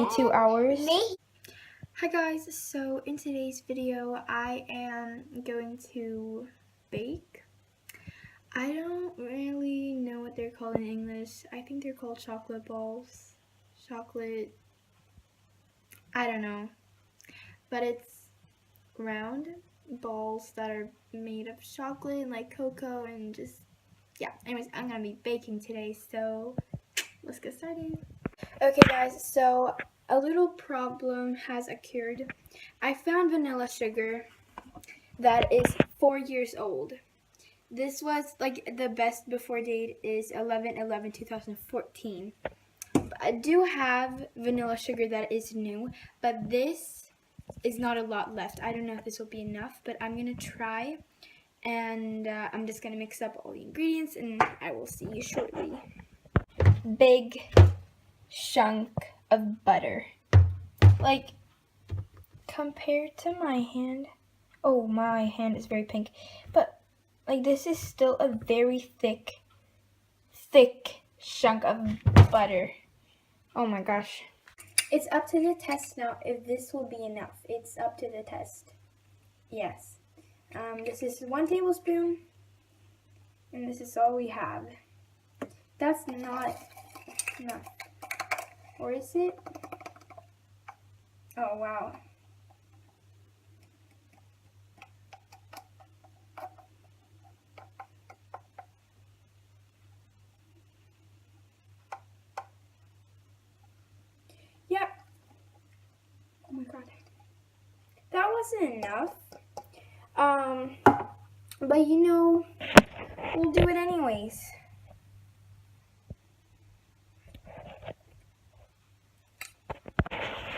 maybe 2 hours. Hi guys, so in today's video I am going to bake. I don't really know what they're called in English. I think they're called chocolate balls. Chocolate, I don't know. But it's round balls that are made of chocolate and like cocoa and just, yeah. Anyways, I'm gonna be baking today, so let's get started. Okay guys, so a little problem has occurred. I found vanilla sugar that is 4 years old. This was like the best before date is 11/11/2014. I do have vanilla sugar that is new, but this is not a lot left. I don't know if this will be enough, but I'm gonna try, and I'm just gonna mix up all the ingredients and I will see you shortly. Big chunk of butter. Like, compared to my hand, oh, my hand is very pink, but like this is still a very thick chunk of butter. Oh my gosh. It's up to the test now if this will be enough. It's up to the test. Yes. This is 1 tablespoon, and this is all we have. That's not enough. Or is it? Oh wow. Yep. Oh my god. That wasn't enough. But you know, we'll do it anyways.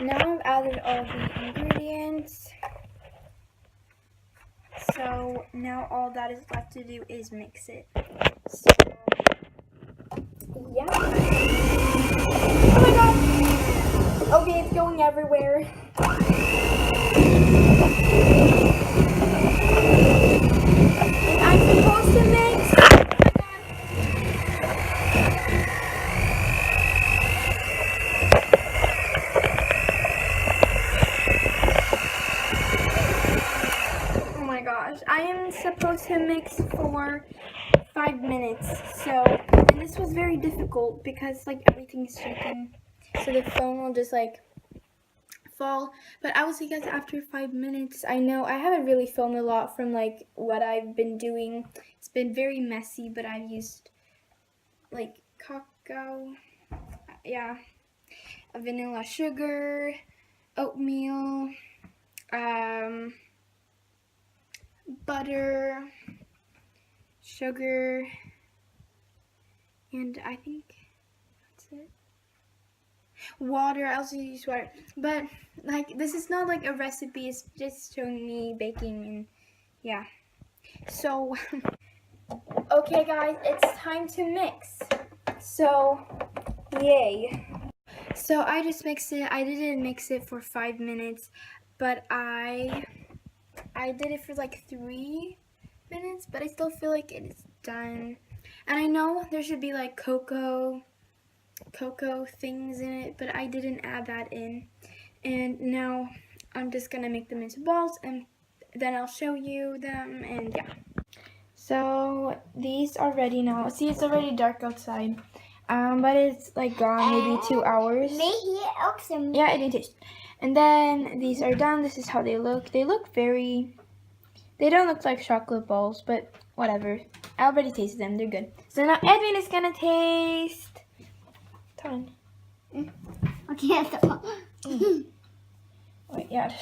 Now I've added all the ingredients. So now all that is left to do is mix it. So, yeah. Oh my god! Okay, it's going everywhere. And I'm supposed to mix. Oh my gosh. I am supposed to mix for 5 minutes. So, and this was very difficult because like everything's shaking. So the phone will just like fall. But I will see you guys after 5 minutes. I know I haven't really filmed a lot from like what I've been doing. It's been very messy, but I've used like cacao, yeah, vanilla sugar, oatmeal, butter, sugar, and I think that's it. Water. I also use water, but like this is not like a recipe. It's just showing me baking, and yeah. So okay guys, it's time to mix. So yay. So I just mixed it. I didn't mix it for 5 minutes, but I did it for like 3 minutes, but I still feel like it is done. And I know there should be like cocoa things in it, but I didn't add that in. And now I'm just gonna make them into balls, and then I'll show you them, and yeah. So these are ready now. See, it's already dark outside, but it's like gone maybe 2 hours. Yeah, it didn't taste. And then these are done. This is how they look. They look very, they don't look like chocolate balls, but whatever. I already tasted them. They're good. So now Edwin is gonna taste. Ton. Okay, så. Wait, yeah.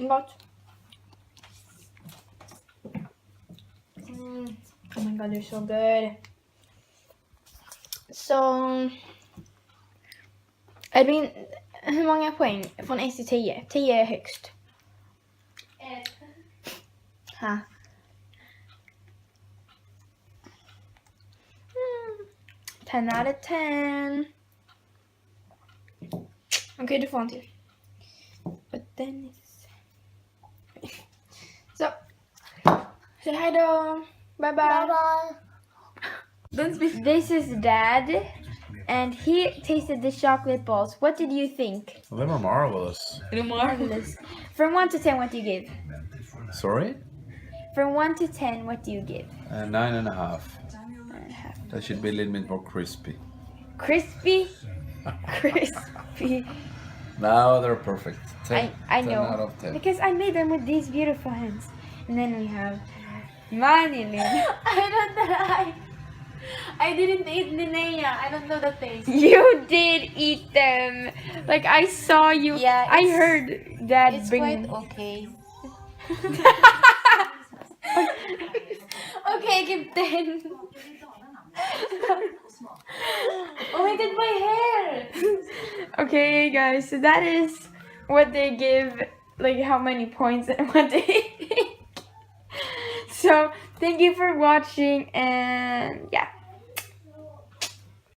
Gott. Oh my god, they're so good. Så Edvin, hur många poäng från 1 till 10? 10 är högst. Ha. 10 out of 10. Okej, du får en till. But then it's... Så hej då. Bye-bye. Bye-bye. This is Dad, and he tasted the chocolate balls. What did you think? Well, they were marvelous. Marvelous. From 1 to 10, what do you give? Sorry? From 1 to 10, what do you give? 9.5. They should be a little bit more crispy. Crispy? Crispy. No, they're perfect. 10, I 10 know. out of 10. Because I made them with these beautiful hands. And then we have vanilla. I don't know. I didn't eat Linnea. I don't know the taste. You did eat them. Like I saw you. Yeah, I it's- heard Dad It's bring. quite okay. Okay, give 10. Oh my god, my hair! Okay, guys. So that is what they give. Like how many points and what they think. So thank you for watching, and yeah.